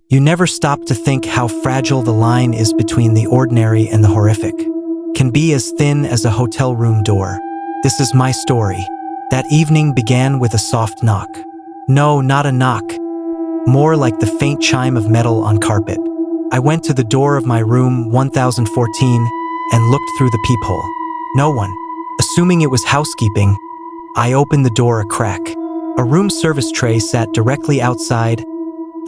You never stop to think how fragile the line is between the ordinary and the horrific. Can be as thin as a hotel room door. This is my story. That evening began with a soft knock. No, not a knock. More like the faint chime of metal on carpet. I went to the door of my room 1014 and looked through the peephole. No one. Assuming it was housekeeping, I opened the door a crack. A room service tray sat directly outside,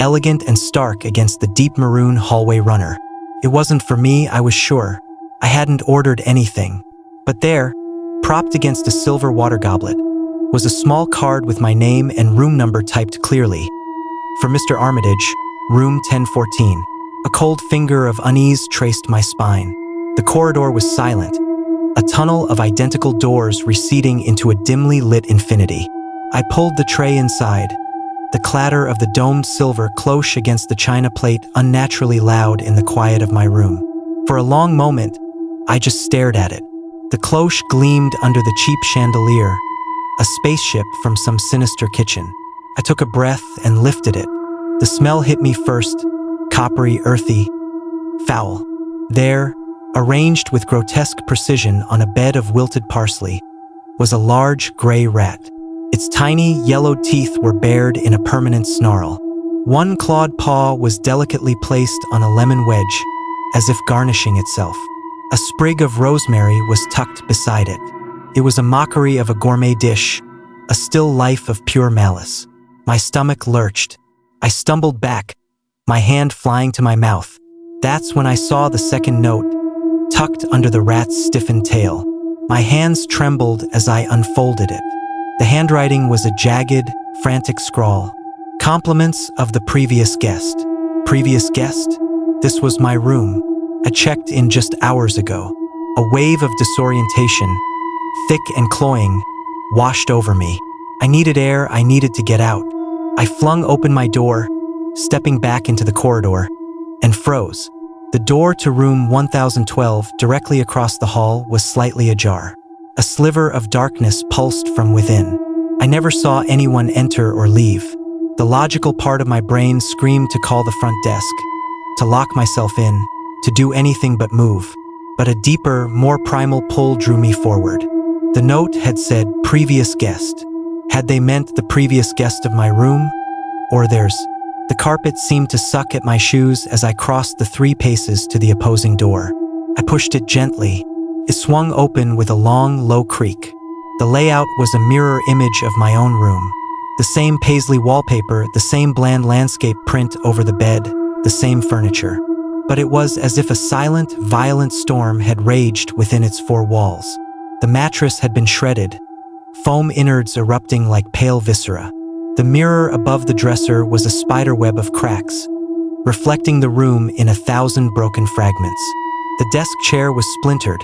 elegant and stark against the deep maroon hallway runner. It wasn't for me, I was sure. I hadn't ordered anything. But there, propped against a silver water goblet, was a small card with my name and room number typed clearly. For Mr. Armitage, room 1014. A cold finger of unease traced my spine. The corridor was silent, a tunnel of identical doors receding into a dimly lit infinity. I pulled the tray inside, the clatter of the domed silver cloche against the china plate unnaturally loud in the quiet of my room. For a long moment, I just stared at it. The cloche gleamed under the cheap chandelier, a spaceship from some sinister kitchen. I took a breath and lifted it. The smell hit me first, coppery, earthy, foul. There, arranged with grotesque precision on a bed of wilted parsley, was a large gray rat. Its tiny, yellowed teeth were bared in a permanent snarl. One clawed paw was delicately placed on a lemon wedge, as if garnishing itself. A sprig of rosemary was tucked beside it. It was a mockery of a gourmet dish, a still life of pure malice. My stomach lurched. I stumbled back, my hand flying to my mouth. That's when I saw the second note, tucked under the rat's stiffened tail. My hands trembled as I unfolded it. The handwriting was a jagged, frantic scrawl. Compliments of the previous guest. Previous guest? This was my room. I checked in just hours ago. A wave of disorientation, thick and cloying, washed over me. I needed air, I needed to get out. I flung open my door, stepping back into the corridor, and froze. The door to room 1012, directly across the hall, was slightly ajar. A sliver of darkness pulsed from within. I never saw anyone enter or leave. The logical part of my brain screamed to call the front desk, to lock myself in, to do anything but move. But a deeper, more primal pull drew me forward. The note had said, previous guest. Had they meant the previous guest of my room? Or theirs? The carpet seemed to suck at my shoes as I crossed the 3 paces to the opposing door. I pushed it gently. It swung open with a long, low creak. The layout was a mirror image of my own room. The same paisley wallpaper, the same bland landscape print over the bed, the same furniture. But it was as if a silent, violent storm had raged within its 4 walls. The mattress had been shredded, foam innards erupting like pale viscera. The mirror above the dresser was a spiderweb of cracks, reflecting the room in 1,000 broken fragments. The desk chair was splintered,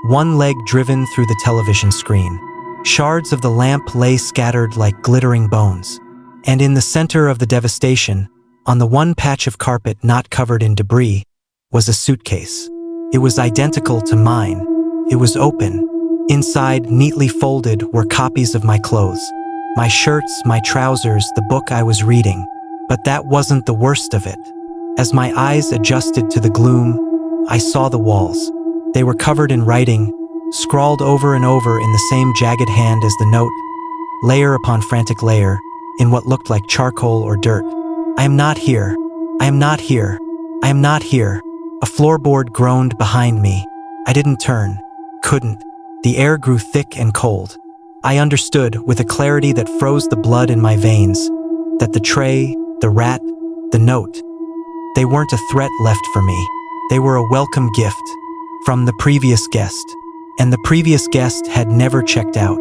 one leg driven through the television screen. Shards of the lamp lay scattered like glittering bones. And in the center of the devastation, on the one patch of carpet not covered in debris, was a suitcase. It was identical to mine. It was open. Inside, neatly folded, were copies of my clothes. My shirts, my trousers, the book I was reading. But that wasn't the worst of it. As my eyes adjusted to the gloom, I saw the walls. They were covered in writing, scrawled over and over in the same jagged hand as the note, layer upon frantic layer, in what looked like charcoal or dirt. I am not here. I am not here. I am not here. A floorboard groaned behind me. I didn't turn. Couldn't. The air grew thick and cold. I understood, with a clarity that froze the blood in my veins, that the tray, the rat, the note, they weren't a threat left for me. They were a welcome gift from the previous guest. And the previous guest had never checked out.